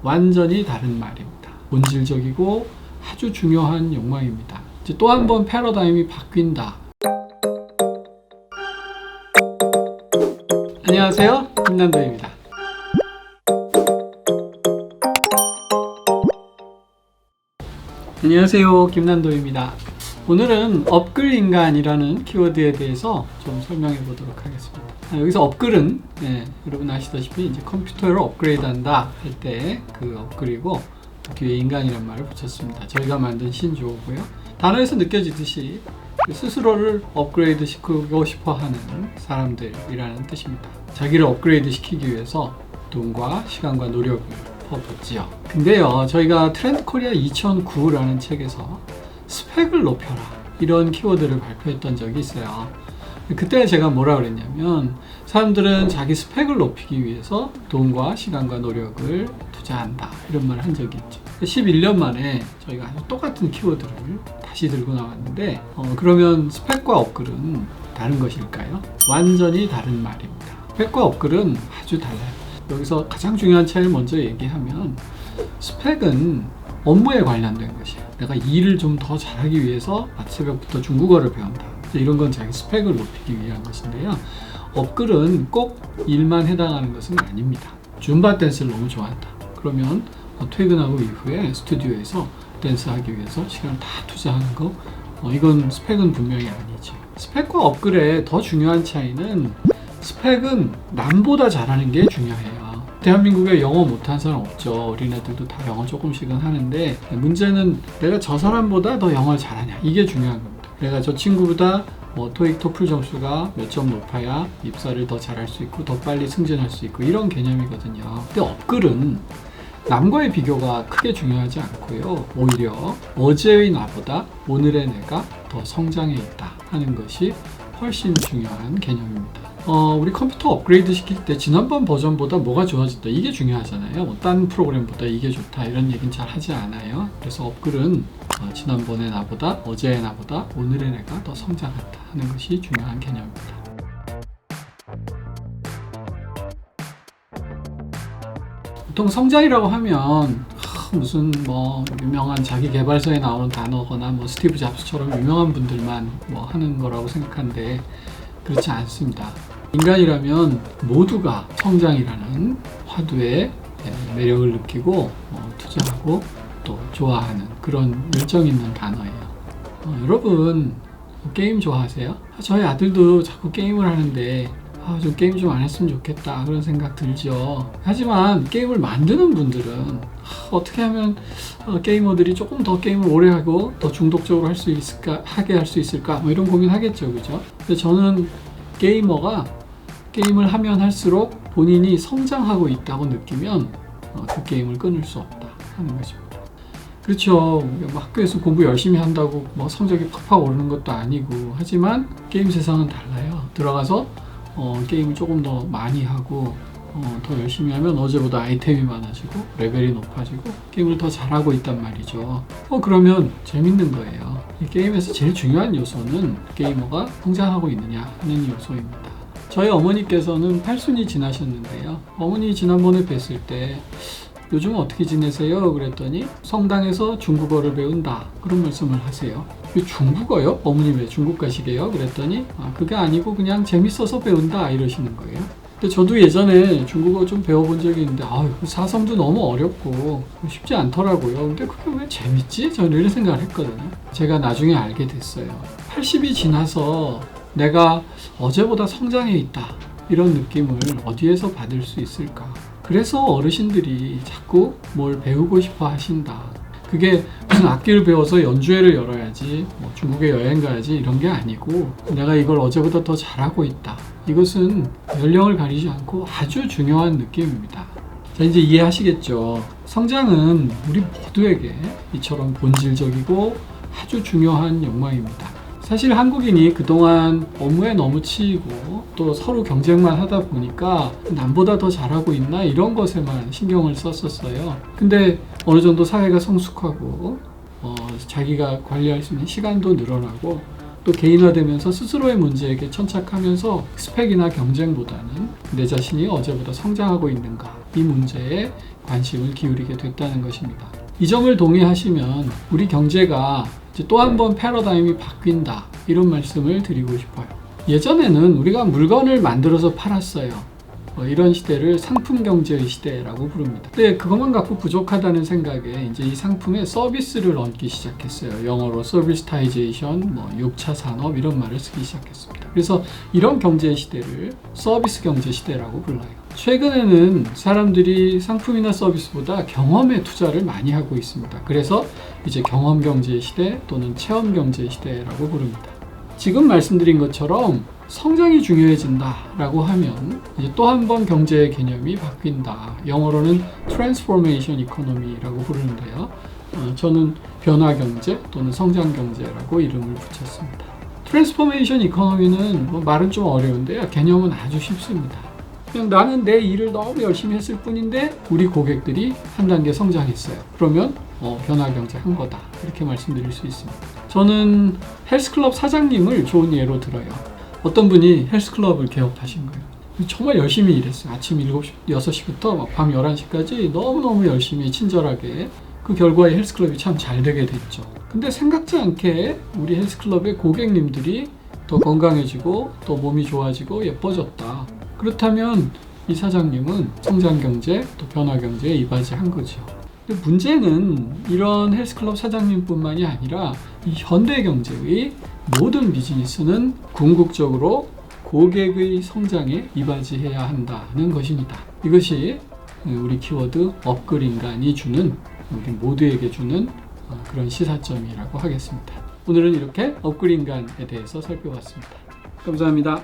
완전히 다른 말입니다. 본질적이고 아주 중요한 욕망입니다. 이제 또 한 번 패러다임이 바뀐다. 안녕하세요, 김난도입니다. 안녕하세요, 김난도입니다. 오늘은 업글인간이라는 키워드에 대해서 좀 설명해 보도록 하겠습니다. 여기서 업글은 여러분 아시다시피 이제 컴퓨터를 업그레이드한다 할 때 그 업글이고 뒤에 인간이란 말을 붙였습니다. 저희가 만든 신조어고요. 단어에서 느껴지듯이 스스로를 업그레이드 시키고 싶어 하는 사람들이라는 뜻입니다. 자기를 업그레이드 시키기 위해서 돈과 시간과 노력을 퍼붓지요. 근데요, 저희가 트렌드 코리아 2009라는 책에서 스펙을 높여라 이런 키워드를 발표했던 적이 있어요. 그때 제가 뭐라 그랬냐면, 사람들은 자기 스펙을 높이기 위해서 돈과 시간과 노력을 투자한다 이런 말을 한 적이 있죠. 11년 만에 저희가 아주 똑같은 키워드를 다시 들고 나왔는데, 그러면 스펙과 업글은 다른 것일까요? 완전히 다른 말입니다. 스펙과 업글은 아주 달라요. 여기서 가장 중요한 차이를 먼저 얘기하면, 스펙은 업무에 관련된 것이에요. 내가 일을 좀 더 잘하기 위해서 새벽부터 중국어를 배운다, 이런 건 자기 스펙을 높이기 위한 것인데요. 업글은 꼭 일만 해당하는 것은 아닙니다. 줌바 댄스를 너무 좋아한다, 그러면 퇴근하고 이후에 스튜디오에서 댄스하기 위해서 시간을 다 투자하는 거, 이건 스펙은 분명히 아니죠. 스펙과 업글의 더 중요한 차이는, 스펙은 남보다 잘하는 게 중요해요. 대한민국에 영어 못하는 사람 없죠. 어린애들도 다 영어 조금씩은 하는데, 문제는 내가 저 사람보다 더 영어를 잘하냐, 이게 중요한 겁니다. 내가 저 친구보다 토익, 토플 점수가 몇 점 높아야 입사를 더 잘할 수 있고 더 빨리 승진할 수 있고, 이런 개념이거든요. 근데 업글은 남과의 비교가 크게 중요하지 않고요, 오히려 어제의 나보다 오늘의 내가 더 성장해 있다 하는 것이 훨씬 중요한 개념입니다. 우리 컴퓨터 업그레이드 시킬 때 지난번 버전보다 뭐가 좋아졌다, 이게 중요하잖아요. 딴 프로그램보다 이게 좋다 이런 얘기는 잘 하지 않아요. 그래서 업글은 지난번의 나보다, 어제의 나보다 오늘의 내가 더 성장했다 하는 것이 중요한 개념입니다. 보통 성장이라고 하면 무슨 유명한 자기 개발서에 나오는 단어거나 스티브 잡스처럼 유명한 분들만 하는 거라고 생각하는데, 그렇지 않습니다. 인간이라면 모두가 성장이라는 화두에 매력을 느끼고 투자하고 또 좋아하는 그런 열정 있는 단어예요. 여러분 게임 좋아하세요? 저희 아들도 자꾸 게임을 하는데 좀 게임 좀 안 했으면 좋겠다 그런 생각 들죠. 하지만 게임을 만드는 분들은 어떻게 하면 게이머들이 조금 더 게임을 오래 하고 더 중독적으로 할 수 있을까, 하게 할 수 있을까, 이런 고민 하겠죠, 그죠? 근데 저는 게이머가 게임을 하면 할수록 본인이 성장하고 있다고 느끼면 그 게임을 끊을 수 없다 하는 것입니다. 그렇죠. 학교에서 공부 열심히 한다고 성적이 팍팍 오르는 것도 아니고, 하지만 게임 세상은 달라요. 들어가서 게임을 조금 더 많이 하고 더 열심히 하면 어제보다 아이템이 많아지고 레벨이 높아지고 게임을 더 잘하고 있단 말이죠. 그러면 재밌는 거예요. 이 게임에서 제일 중요한 요소는 게이머가 성장하고 있느냐 하는 요소입니다. 저희 어머니께서는 80이 지나셨는데요. 어머니 지난번에 뵀을 때 요즘 어떻게 지내세요? 그랬더니 성당에서 중국어를 배운다 그런 말씀을 하세요. 중국어요? 어머니 왜 중국 가시게요? 그랬더니 그게 아니고 그냥 재밌어서 배운다 이러시는 거예요. 근데 저도 예전에 중국어 좀 배워본 적이 있는데 사성도 너무 어렵고 쉽지 않더라고요. 근데 그게 왜 재밌지? 저는 이런 생각을 했거든요. 제가 나중에 알게 됐어요. 80이 지나서 내가 어제보다 성장해 있다 이런 느낌을 어디에서 받을 수 있을까? 그래서 어르신들이 자꾸 뭘 배우고 싶어 하신다. 그게 무슨 악기를 배워서 연주회를 열어야지, 중국에 여행 가야지 이런 게 아니고, 내가 이걸 어제보다 더 잘하고 있다. 이것은 연령을 가리지 않고 아주 중요한 느낌입니다. 자, 이제 이해하시겠죠? 성장은 우리 모두에게 이처럼 본질적이고 아주 중요한 욕망입니다. 사실 한국인이 그동안 업무에 너무 치이고 또 서로 경쟁만 하다 보니까 남보다 더 잘하고 있나 이런 것에만 신경을 썼었어요. 근데 어느 정도 사회가 성숙하고 자기가 관리할 수 있는 시간도 늘어나고 또 개인화되면서 스스로의 문제에게 천착하면서 스펙이나 경쟁보다는 내 자신이 어제보다 성장하고 있는가, 이 문제에 관심을 기울이게 됐다는 것입니다. 이 점을 동의하시면 우리 경제가 이제 또 한 번 패러다임이 바뀐다, 이런 말씀을 드리고 싶어요. 예전에는 우리가 물건을 만들어서 팔았어요. 이런 시대를 상품 경제의 시대라고 부릅니다. 근데 그것만 갖고 부족하다는 생각에 이제 이 상품에 서비스를 얹기 시작했어요. 영어로 서비스타이제이션, 6차 산업, 이런 말을 쓰기 시작했습니다. 그래서 이런 경제 시대를 서비스 경제 시대라고 불러요. 최근에는 사람들이 상품이나 서비스보다 경험에 투자를 많이 하고 있습니다. 그래서 이제 경험 경제 시대 또는 체험 경제 시대라고 부릅니다. 지금 말씀드린 것처럼 성장이 중요해진다라고 하면 이제 또 한 번 경제의 개념이 바뀐다. 영어로는 트랜스포메이션 이코노미라고 부르는데요. 저는 변화 경제 또는 성장 경제라고 이름을 붙였습니다. 트랜스포메이션 이코노미는 말은 좀 어려운데요. 개념은 아주 쉽습니다. 그냥 나는 내 일을 너무 열심히 했을 뿐인데 우리 고객들이 한 단계 성장했어요. 그러면 변화 경제 한 거다, 이렇게 말씀드릴 수 있습니다. 저는 헬스클럽 사장님을 좋은 예로 들어요. 어떤 분이 헬스클럽을 개업하신 거예요. 정말 열심히 일했어요. 아침 7시, 6시부터 밤 11시까지 너무너무 열심히 친절하게. 그 결과에 헬스클럽이 참 잘 되게 됐죠. 근데 생각지 않게 우리 헬스클럽의 고객님들이 더 건강해지고 또 몸이 좋아지고 예뻐졌다. 그렇다면 이 사장님은 성장경제 또 변화경제에 이바지한 거죠. 근데 문제는 이런 헬스클럽 사장님뿐만이 아니라 이 현대경제의 모든 비즈니스는 궁극적으로 고객의 성장에 이바지해야 한다는 것입니다. 이것이 우리 키워드 업글인간이 주는, 우리 모두에게 주는 그런 시사점이라고 하겠습니다. 오늘은 이렇게 업글인간에 대해서 살펴봤습니다. 감사합니다.